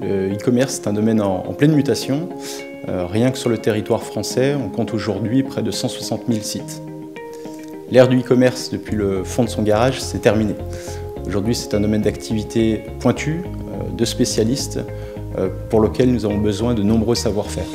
Le e-commerce est un domaine en pleine mutation. Rien que sur le territoire français, on compte aujourd'hui près de 160 000 sites. L'ère du e-commerce depuis le fond de son garage, c'est terminé. Aujourd'hui, c'est un domaine d'activité pointu, de spécialistes, pour lequel nous avons besoin de nombreux savoir-faire.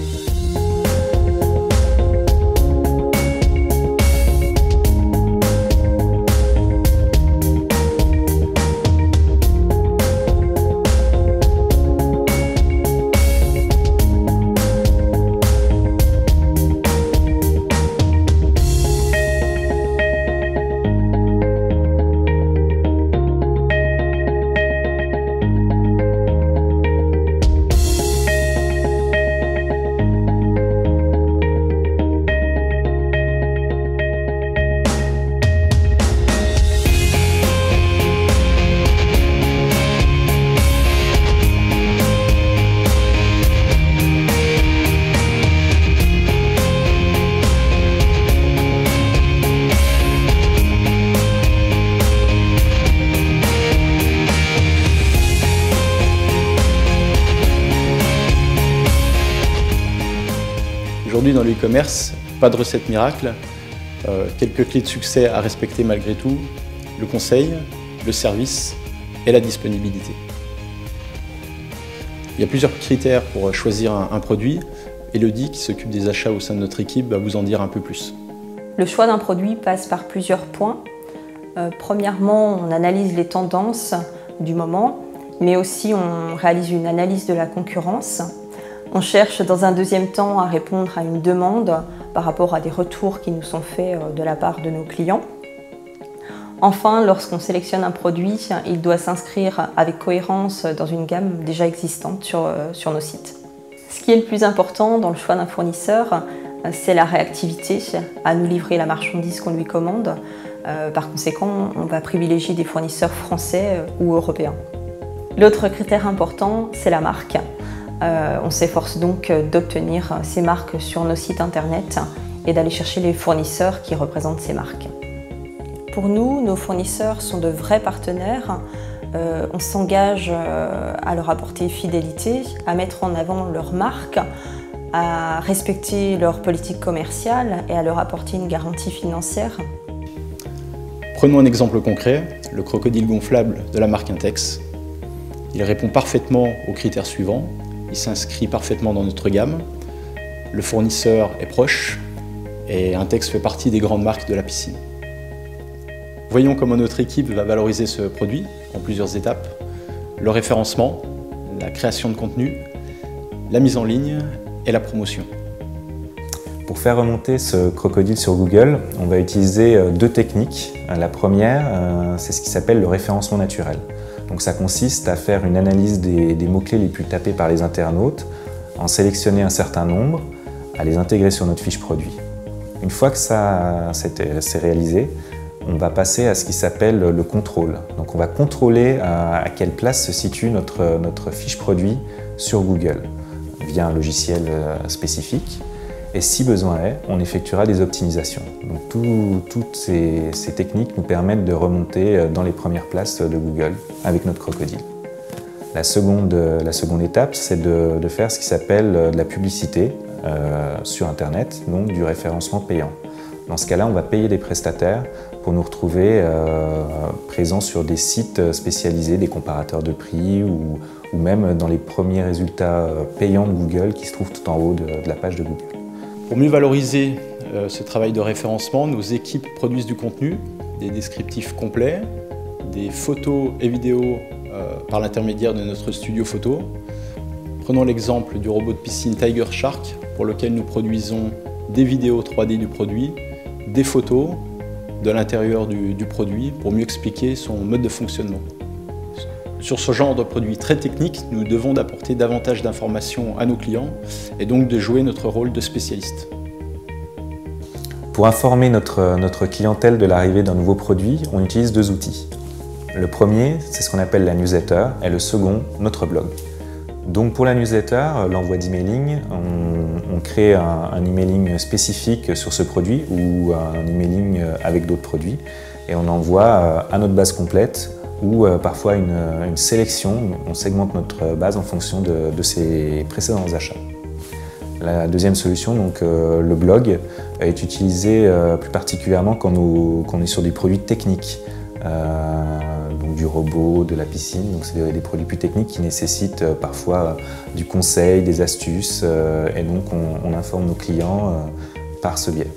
Aujourd'hui, dans le e-commerce, pas de recette miracle. Quelques clés de succès à respecter malgré tout: le conseil, le service et la disponibilité. Il y a plusieurs critères pour choisir un produit. Elodie, qui s'occupe des achats au sein de notre équipe, va vous en dire un peu plus. Le choix d'un produit passe par plusieurs points. Premièrement, on analyse les tendances du moment, mais aussi on réalise une analyse de la concurrence. On cherche dans un deuxième temps à répondre à une demande par rapport à des retours qui nous sont faits de la part de nos clients. Enfin, lorsqu'on sélectionne un produit, il doit s'inscrire avec cohérence dans une gamme déjà existante sur nos sites. Ce qui est le plus important dans le choix d'un fournisseur, c'est la réactivité à nous livrer la marchandise qu'on lui commande. Par conséquent, on va privilégier des fournisseurs français ou européens. L'autre critère important, c'est la marque. On s'efforce donc d'obtenir ces marques sur nos sites internet et d'aller chercher les fournisseurs qui représentent ces marques. Pour nous, nos fournisseurs sont de vrais partenaires. On s'engage à leur apporter fidélité, à mettre en avant leur marque, à respecter leur politique commerciale et à leur apporter une garantie financière. Prenons un exemple concret, le crocodile gonflable de la marque Intex. Il répond parfaitement aux critères suivants. Il s'inscrit parfaitement dans notre gamme. Le fournisseur est proche et Intex fait partie des grandes marques de la piscine. Voyons comment notre équipe va valoriser ce produit en plusieurs étapes. Le référencement, la création de contenu, la mise en ligne et la promotion. Pour faire remonter ce crocodile sur Google, on va utiliser deux techniques. La première, c'est ce qui s'appelle le référencement naturel. Donc ça consiste à faire une analyse des mots-clés les plus tapés par les internautes, en sélectionner un certain nombre, à les intégrer sur notre fiche produit. Une fois que ça c'est réalisé, on va passer à ce qui s'appelle le contrôle. Donc on va contrôler à quelle place se situe notre fiche produit sur Google via un logiciel spécifique. Et si besoin est, on effectuera des optimisations. Donc toutes ces techniques nous permettent de remonter dans les premières places de Google avec notre crocodile. La seconde étape, c'est de faire ce qui s'appelle de la publicité sur Internet, donc du référencement payant. Dans ce cas-là, on va payer des prestataires pour nous retrouver présents sur des sites spécialisés, des comparateurs de prix ou même dans les premiers résultats payants de Google qui se trouvent tout en haut de la page de Google. Pour mieux valoriser ce travail de référencement, nos équipes produisent du contenu, des descriptifs complets, des photos et vidéos par l'intermédiaire de notre studio photo. Prenons l'exemple du robot de piscine Tiger Shark, pour lequel nous produisons des vidéos 3D du produit, des photos de l'intérieur du produit pour mieux expliquer son mode de fonctionnement. Sur ce genre de produit très technique, nous devons d'apporter davantage d'informations à nos clients et donc de jouer notre rôle de spécialiste. Pour informer notre clientèle de l'arrivée d'un nouveau produit, on utilise deux outils. Le premier, c'est ce qu'on appelle la newsletter, et le second, notre blog. Donc pour la newsletter, l'envoi d'emailing, on crée un emailing spécifique sur ce produit ou un emailing avec d'autres produits et on envoie à notre base complète ou parfois une sélection. On segmente notre base en fonction de ses précédents achats. La deuxième solution, donc, le blog, est utilisé plus particulièrement quand on est sur des produits techniques, donc du robot, de la piscine. Donc c'est des produits plus techniques qui nécessitent parfois du conseil, des astuces, et donc on informe nos clients par ce biais.